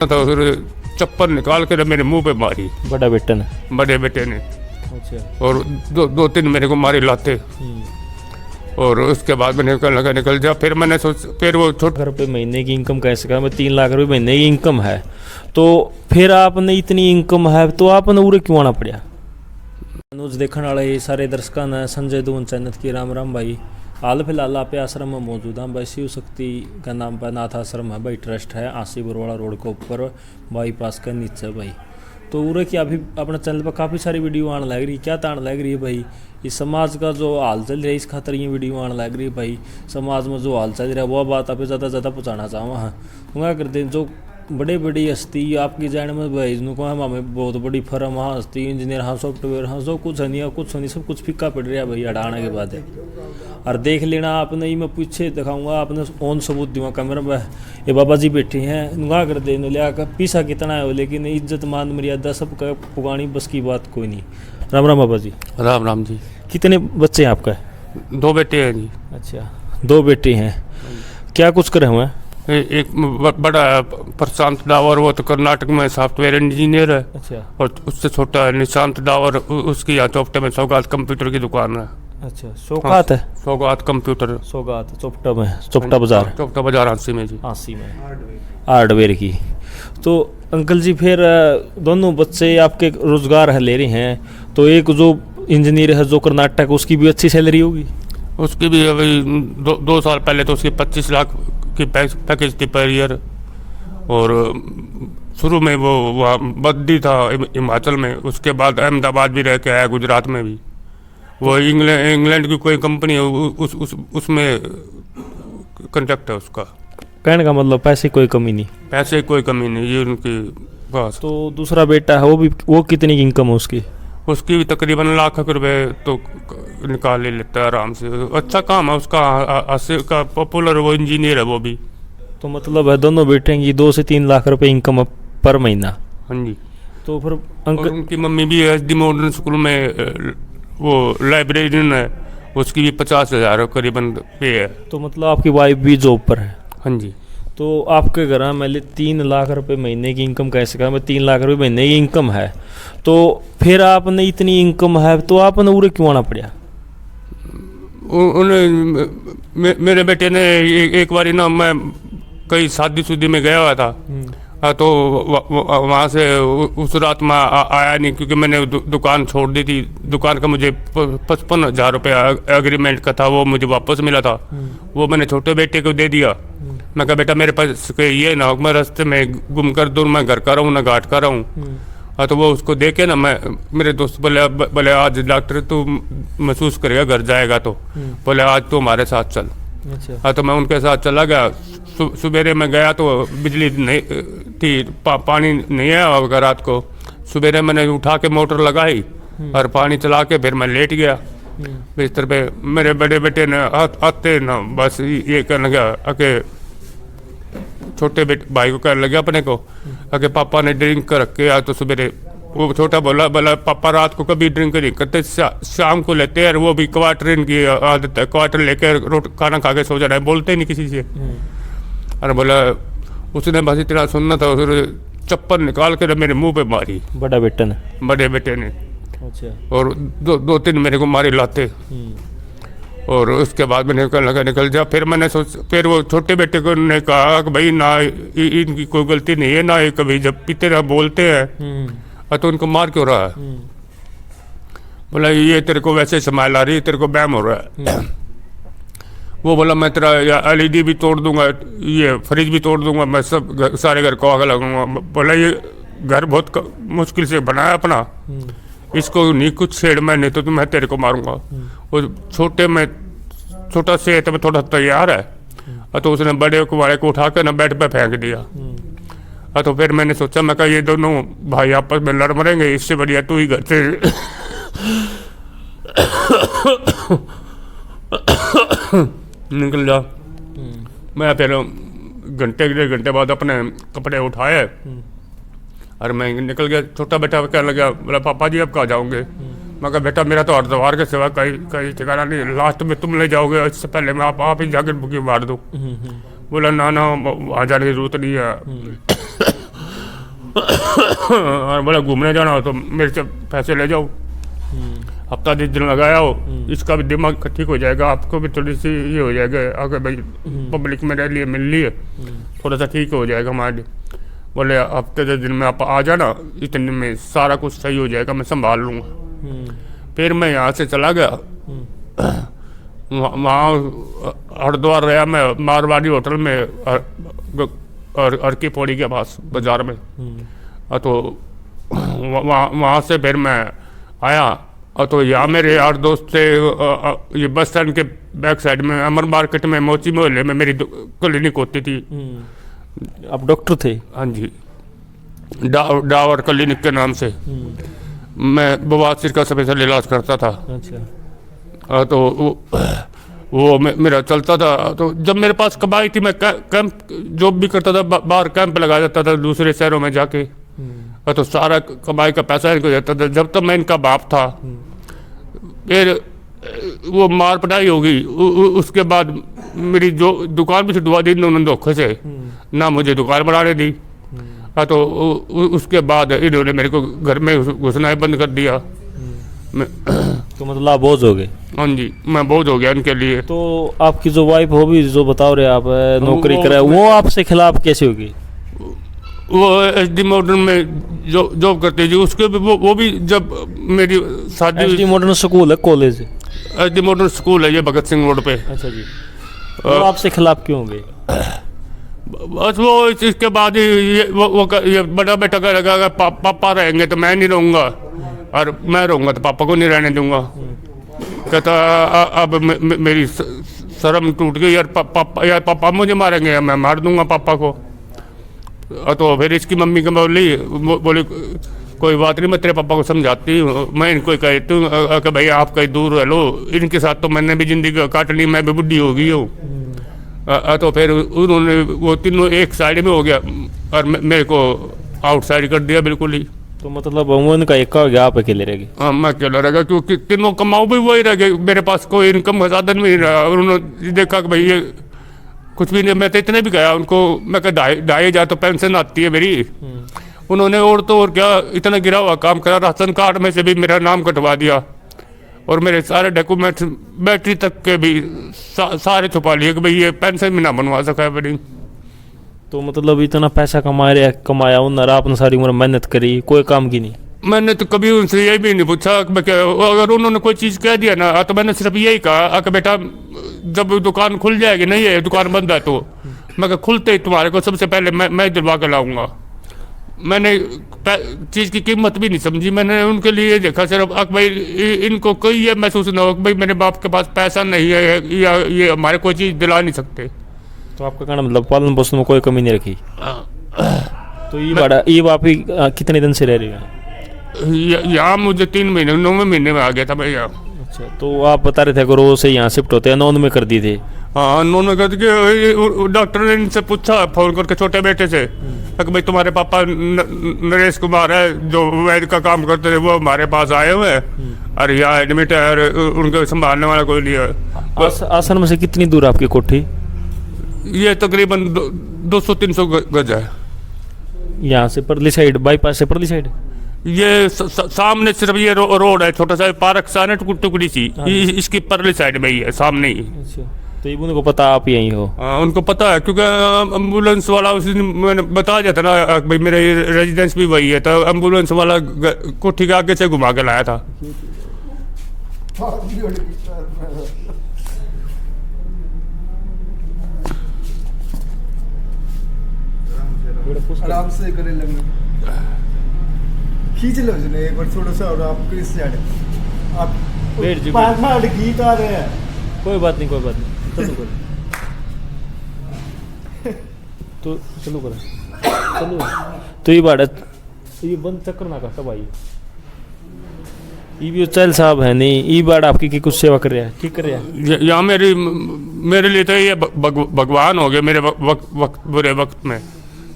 तो फिर चप्पल निकाल के मेरे मुंह पे मारी बड़ा बेटा ने। बड़े बेटे ने। अच्छा। और दो तीन मेरे को मारी लाते। और उसके बाद मैंने कहने लगा निकल जा। फिर मैंने फिर वो छोटे रुपये महीने की इनकम कैसे करा? मैं 3 लाख रुपए महीने की इनकम है, तो फिर आपने इतनी इनकम है तो आपने उरे क्यों आना पड़ा? न्यूज़ देखने वाले सारे दर्शकों ने संजय दून चैनल की राम राम भाई। हाल फिलहाल आप आश्रम में मौजूद हैं भाई। शिव शक्ति का नाम पर नाथ आश्रम है भाई, ट्रस्ट है आसी बरवाड़ा रोड के ऊपर बाईपास के नीचे भाई। तो उरे की अभी अपने चैनल पर काफ़ी सारी वीडियो आने लग रही है। क्या तान लग रही है भाई? इस समाज का जो हाल चल रहा है इस खातर ये वीडियो आने लग रही है भाई। समाज में जो हाल चल रहा है वो बात आप ज़्यादा से ज़्यादा पहुँचाना चाहूँ। हाँ क्या करते हैं जो बड़े बड़ी हस्ती आपकी जाने में भाई को हम हमें बहुत बड़ी फर्म हाँ हस्ती इंजीनियर हाँ सॉफ्टवेयर हाँ जो कुछ है नहीं कुछ नहीं सब कुछ फीका पड़ रहा है भाई हटाने के बाद। और देख लेना आपने ही मैं पीछे दिखाऊंगा आपने ऑन सबूत दूंगा कैमरा में। ये बाबा जी बैठे हैं नुगा कर दे लिया कर पीसा कितना है लेकिन इज्जत मान मर्यादा सब का पुगानी बस की बात कोई नहीं। राम राम बाबा जी। राम राम जी। कितने बच्चे हैं आपका? 2 बेटे हैं जी। अच्छा 2 बेटे हैं। क्या कुछ करे हुए हैं? एक बड़ा प्रशांत डावर वो तो कर्नाटक में सॉफ्टवेयर इंजीनियर है। अच्छा। और उससे छोटा है निशांत डावर, उसकी यहाँ चौपटे में सौगात कंप्यूटर की दुकान है। अच्छा सौगात है। सौगात कंप्यूटर सौगात चौपटा में चौपटा बाजार। चौपटा बाजार आंसी में जी। आंसी में हार्डवेयर की। तो अंकल जी फिर दोनों बच्चे आपके रोजगार है ले रहे हैं, तो एक जो इंजीनियर है जो कर्नाटक उसकी भी अच्छी सैलरी होगी? उसकी भी अभी 2 साल पहले तो उसकी 25 लाख की पैकेज थी पर ईयर। और शुरू में वो वहाँ बद्दी था हिमाचल में, उसके बाद अहमदाबाद भी रह के आया, गुजरात में भी। वो इंग्लैंड की कोई कंपनी है उसमें कॉन्ट्रैक्ट है उसका। कहने का मतलब पैसे कोई कमी नहीं? पैसे कोई कमी नहीं ये उनकी बस। तो दूसरा बेटा है वो कितनी की इनकम है उसकी? उसकी भी तकरीबन लाख रुपए तो निकाल ले लेता है आराम से। अच्छा काम है उसका, आसिफ का पॉपुलर वो इंजीनियर है वो भी। तो मतलब है दोनों बेटे की 2 से 3 लाख रुपए इनकम पर महीना? हाँ जी। तो फिर उनकी मम्मी भी एसडी मॉडर्न स्कूल में वो लाइब्रेरियन है, उसकी भी 50,000 करीबन पे है। तो मतलब आपकी वाइफ भी जॉब पर है? हाँ जी। तो आपके घर में 3 लाख रुपए महीने की इनकम कैसे करा? मैं 3 लाख रुपए महीने की इनकम है, तो फिर आपने इतनी इनकम है तो आपने उरे क्यों आना पड़ा? उन्हें मेरे बेटे ने एक बार ना मैं कहीं शादी में गया हुआ था। तो वहाँ से उस रात में आया नहीं क्योंकि मैंने दुकान छोड़ दी थी। दुकान का मुझे 55,000 रुपये एग्रीमेंट का था, वो मुझे वापस मिला था। वो मैंने छोटे बेटे को दे दिया। मैं कहा बेटा मेरे पास ये ना मैं रास्ते में गुम कर दूँ, मैं घर का रहूँ ना घाट का रहूँ। तो वो उसको दे के ना मेरे दोस्त बोले आज डॉक्टर तू महसूस करेगा घर जाएगा, तो बोले आज तू हमारे साथ चल। अच्छा। तो मैं उनके साथ चला गया। सुबेरे में गया तो बिजली नहीं थी, पानी नहीं आया रात को। सुबेरे मैंने उठा के मोटर लगाई और पानी चला के फिर मैं लेट गया बिस्तर पे। मेरे बड़े बेटे ने आते ना बस ये कहने लगा कि छोटे बेटे भाई को कहने लगे अपने को कि पापा ने ड्रिंक कर रखे आज तो सुबेरे। वो छोटा बोला पापा रात को कभी ड्रिंक नहीं करते, शाम को लेते हैं, वो भी क्वार्टर की आदत है, क्वार्टर लेकर खाना खा के सो जाना है, बोलते नहीं किसी से। अरे बोला उसने बस इतना सुनना था, चप्पल निकाल कर मेरे मुंह पे मारी बड़ा बेटा ने। बड़े बेटे ने। अच्छा। और 2-3 मेरे को मारी लाते। और उसके बाद मैंने कहने लगा निकल जा। फिर मैंने फिर वो छोटे बेटे को ने कहा कि भाई ना इनकी कोई गलती नहीं है ना, ये कभी जब पीते ना बोलते हैं तो उनको मार क्यों रहा है? बोला ये तेरे को वैसे संभाल आ रही है, तेरे को बैम हो रहा है। वो बोला मैं तेरा LED भी तोड़ दूंगा, ये फ्रिज भी तोड़ दूंगा, मैं सब सारे घर को आग लगाऊंगा। बोला ये घर बहुत मुश्किल से बनाया अपना, इसको नहीं कुछ छेड़ मैं, नहीं तो मैं तेरे को मारूंगा। वो छोटा से तो थोड़ा तैयार है। तो उसने बड़े वाले को उठा कर ना बेड पे फेंक दिया। तो फिर मैंने सोचा मैं कहा ये दोनों भाई आपस में लड़ मरेंगे, इससे बढ़िया तू ही घर से निकल जा। मैं फिर घंटे 1.5 घंटे बाद अपने कपड़े उठाए और मैं निकल गया। छोटा बेटा कहने लगा बोला पापा जी अब कहाँ जाओगे? मैं कहा बेटा मेरा तो हरिद्वार के सिवा कहीं ठिकाना नहीं, लास्ट में तुम ले जाओगे, इससे पहले मैं आप ही जाकर बुकिंग मार दूँ। बोला ना वहाँ जाने की जरूरत नहीं है। और बोला घूमने जाना हो तो मेरे से पैसे ले जाओ, हफ्ता 10 दिन लगाया हो, इसका भी दिमाग ठीक हो जाएगा, आपको भी थोड़ी सी ये हो जाएगा, अगर भाई पब्लिक में रह लिए मिल लिए थोड़ा सा ठीक हो जाएगा हमारे लिए। बोले हफ्ते 10 दिन में आप आ जाना, इतने दिन में सारा कुछ सही हो जाएगा, मैं संभाल लूँगा। फिर मैं यहाँ से चला गया, वहाँ हरिद्वार रहा मैं मारवाड़ी होटल में अर्की पौड़ी के पास बाजार में। तो वहाँ से फिर मैं आया, और तो यहाँ मेरे यार दोस्त थे, ये बस स्टैंड के बैक साइड में अमर मार्केट में मोची मोहल्ले में मेरी क्लिनिक होती थी। आप डॉक्टर थे? हाँ जी, डावर क्लिनिक के नाम से मैं बवासीर का स्पेशल इलाज करता था। अच्छा। तो वो मेरा चलता था। तो जब मेरे पास कमाई थी मैं कैंप जॉब भी करता था, बाहर कैंप लगा देता था दूसरे शहरों में जाके, तो सारा कमाई का पैसा इनको देता था। जब तक मैं इनका बाप था, फिर वो मार पटाई होगी, उसके बाद मेरी जो दुकान भी छुटवा दी उन्होंने धोखे से, ना मुझे दुकान बढ़ाने दी। तो उसके बाद इन्होंने मेरे को घर में घुसना ही बंद कर दिया। तो मतलब आप बोझ हो गए? हाँ जी, मैं बोझ हो गया इनके लिए। तो आपकी जो वाइफ हो भी जो बताओ रहे आप नौकरी करे, वो आपसे खिलाफ कैसे होगी? वो SD मॉडर्न में जॉब करते जी, उसके भी वो भी जब मेरी शादी। SD मॉडर्न स्कूल है, कॉलेज? SD मॉडर्न स्कूल है ये भगत सिंह रोड पे। अच्छा जी। वो आपसे खिलाफ क्यों हो गए? बस वो इसके बाद ही ये बड़ा बेटा कहेगा पापा रहेंगे तो मैं नहीं रहूँगा, और मैं रहूँगा तो पापा को नहीं रहने दूंगा। कहता अब मेरी शर्म टूट गई यार, पापा मुझे मारेंगे या मैं मार दूंगा पापा को। तो फिर इसकी मम्मी को बोली कोई बात नहीं, मैं तेरे पापा को समझाती हूँ, मैं इनको कहती हूँ कि भाई आप कहीं दूर रह लो, इनके साथ तो मैंने भी जिंदगी काट ली, मैं भी बुढ़ी हो गई हूँ। तो फिर उन्होंने वो तीनों एक साइड में हो गया और मेरे को आउटसाइड कर दिया बिल्कुल ही। तो मतलब उनका एक हो गया, आप अकेले रह गए? हाँ, मैं अकेला रह गया, क्योंकि तीनों कमाऊ भी वही रह गए, मेरे पास कोई इनकम का साधन भी नहीं रहा। और उन्होंने देखा कि भाई ये कुछ भी नहीं, मैं तो इतने भी गया उनको, मैं कहा 2,500 तो पेंशन आती है मेरी। उन्होंने और तो और क्या इतना गिरा हुआ काम करा, राशन कार्ड में से भी मेरा नाम कटवा दिया, और मेरे सारे डॉक्यूमेंट्स बैटरी तक के भी सारे छुपा लिए कि भाई ये पेंशन भी ना बनवा सका है बड़ी। तो मतलब इतना पैसा कमाया उन्होंने, आपने सारी उम्र मेहनत करी, कोई काम की नहीं? मैंने तो कभी उनसे ये भी नहीं पूछा कि अगर उन्होंने कोई चीज़ कह दिया ना, तो मैंने सिर्फ यही कहा कि बेटा जब दुकान खुल जाएगी, नहीं है दुकान बंद है, तो मैं खुलते ही तुम्हारे को सबसे पहले मैं दिलवा के लाऊंगा। मैंने चीज़ की कीमत भी नहीं समझी, मैंने उनके लिए देखा सिर्फ भाई इनको कोई ये महसूस ना हो कि भाई मेरे बाप के पास पैसा नहीं है या ये हमारे कोई चीज़ दिला नहीं सकते। तो आपका कहना मतलब पालन पोषण में कोई कमी नहीं रखी? तो ये आप कितने दिन से रह रहे हैं यहाँ? मुझे 3 महीने 9वें महीने में आ गया था मैं यहाँ। अच्छा, तो आप बता रहे थे कि रोज से यहाँ शिफ्ट होते हैं, 9 में कर दी थे? हाँ, 9 में कर दी। डॉक्टर ने इनसे पूछा फोन करके छोटे बेटे से कि भाई तुम्हारे पापा नरेश कुमार है जो वैद्य का काम करते थे, वो हमारे पास आए हुए हैं और यहाँ एडमिट है और उनको संभालने वाला कोई नहीं है। आश्रम से कितनी दूर आपकी कोठी? ये तकरीबन 200-300 गज है। यहाँ से परली साइड, बाईपास से परली साइड? ये सामने सिर्फ ये रोड है, छोटा सा पार्क सा है, टुकड़ी सी, इसकी परली साइड में ही है, सामने ही। अच्छा, तो ये उनको पता आप यहीं हो? उनको पता है, क्योंकि एम्बुलेंस वाला उस दिन मैंने बता दिया था ना भाई मेरा रेजिडेंस भी वही है, तो एम्बुलेंस वाला कोठी के आगे से घुमा के लाया था। आराम से करे लगने खींच लो इसने एक बार थोड़ा सा, और आपको इस साइड आप पाँच गीत आ रहे हैं। कोई बात नहीं, कोई बात नहीं, चलो करो तो चलो करो चलो। तो ये बात ये बंद चक्कर ना करता भाई, ये भी चल साहब है नहीं, ये बात आपकी की कुछ सेवा कर रहा है, ठीक कर रहा है। यहाँ मेरे लिए तो ये भगवान हो गए मेरे बुरे वक्त में।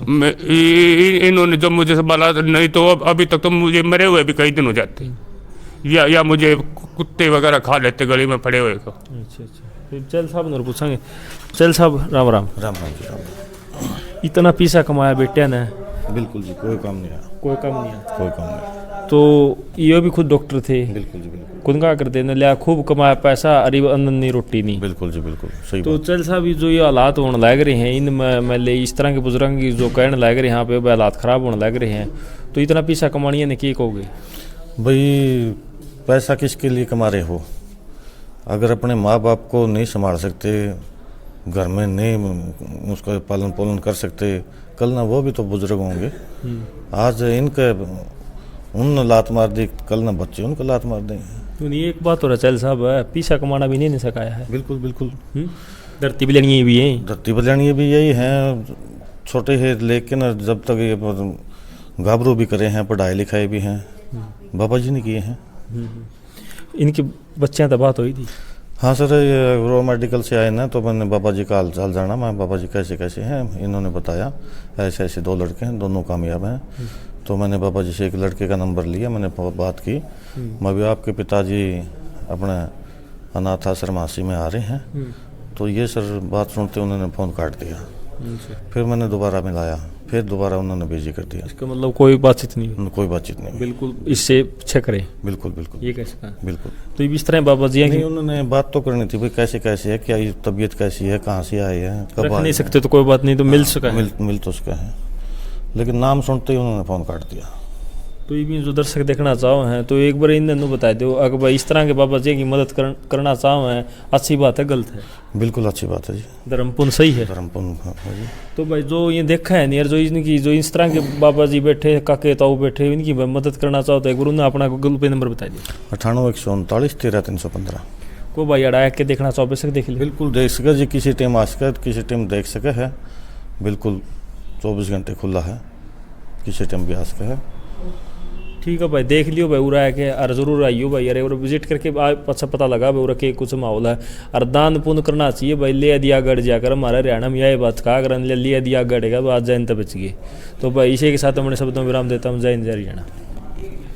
इन्होंने जब मुझे संभाला, नहीं तो अभी तक तो मुझे मरे हुए भी कई दिन हो जाते, या मुझे कुत्ते वगैरह खा लेते गली में पड़े हुए को। अच्छा अच्छा, फिर चल साहब ने पूछेंगे। चल साहब राम राम। राम राम जी, राम। इतना पैसा कमाया बेटे ने, बिल्कुल जी, कोई काम नहीं आया, कोई काम नहीं है। कोई काम नहीं। तो ये भी खुद डॉक्टर थे, बिल्कुल जी, बिल्कुल खुद का करते न लिया, खूब कमाया पैसा, अरे अन्न नहीं रोटी नहीं। बिल्कुल जी, बिल्कुल सही तो बात। चल साहब ये जो ये हालात होने लग रहे हैं इन मतलब इस तरह के बुजुर्ग की जो कहने लग रहे हैं यहाँ पे अब हालात ख़राब होने लग रहे हैं, तो इतना पैसा कमानिया ने क्या कहोगे? भाई पैसा किसके लिए कमा रहे हो? अगर अपने माँ बाप को नहीं संभाल सकते, घर में नहीं उसका पालन पोलन कर सकते, कल ना वो भी तो बुजुर्ग होंगे। आज इनके उन लात मार दी, कल ना बच्चे उनको लात मार देंगे। तो नहीं एक बात हो रहा चल साहब, पैसा कमाना भी नहीं सिखाया है। बिल्कुल बिल्कुल। धरती भी लेनी भी है, धरती बजानी भी यही हैं, छोटे हैं लेकिन जब तक ये घाबरू भी करे हैं, पढ़ाई लिखाई भी हैं, बाबा जी ने किए हैं। इनकी बच्चियां तो बात हुई थी। हाँ सर, ये रो मेडिकल से आए ना, तो मैंने बाबा जी का हाल चाल जाना, मैं बाबा जी कैसे कैसे हैं, इन्होंने बताया ऐसे ऐसे 2 लड़के हैं, दोनों कामयाब हैं। तो मैंने बाबा जी से एक लड़के का नंबर लिया, मैंने बात की, मैं भी आपके पिताजी अपने अनाथ आश्रम हासी में आ रहे हैं। तो ये सर बात सुनते उन्होंने फ़ोन काट दिया। फिर मैंने दोबारा मिलाया, फिर दोबारा उन्होंने बिजी कर दिया। इसका मतलब कोई बातचीत नहीं, कोई बातचीत नहीं। बिल्कुल इससे पीछे करे। बिल्कुल बिल्कुल ये कैसे कहा? बिल्कुल। तो इस तरह बाबा जी हैं नहीं, कि उन्होंने बात तो करनी थी भाई, कैसे कैसे है, क्या ये तबीयत कैसी है, कहाँ से आए हैं, कब रख आए नहीं हैं। सकते तो कोई बात नहीं, तो मिल सका है। मिल तो उसका है, लेकिन नाम सुनते ही उन्होंने फ़ोन काट दिया। तो ये भी जो दर्शक देखना चाहो हैं तो एक बार इन बता दो, अगर भाई इस तरह के बाबा जी की मदद करना चाहो हैं, अच्छी बात है, गलत है? बिल्कुल अच्छी बात है जी, धर्मपुन सही है। धर्मपुन है जी। तो भाई जो ये देखा है नहीं, जो इनकी जो इस तरह के बाबा जी बैठे, काके ताऊ बैठे, इनकी मदद करना चाहो तो एक बार उन्हें अपना गूगल पे नंबर बता दिया। 98 139 13 315। को भाई अड़ा के देखना चाहो बेशक देख लिया। बिल्कुल देख सके जी, किसी टाइम आ सके, किसी टाइम देख सके है, बिल्कुल 24 घंटे खुला है, किसी टाइम भी आ सके है। ठीक है भाई, देख लियो भाई, उरा है के और जरूर आइयो भाई, अरे और विजिट करके अच्छा पता लगा भाई उरा के कुछ माहौल है। और दान पुण्य करना चाहिए भाई, ले दिया गढ़ जाकर, हमारे हरियाणा में यही बात कहा कर, ले दिया गढ़ेगा तो आज जैन तक बच गए। तो भाई इसी के साथ हमने शब्दों में विराम देता हूँ। जय हिंद, जय हरियाणा।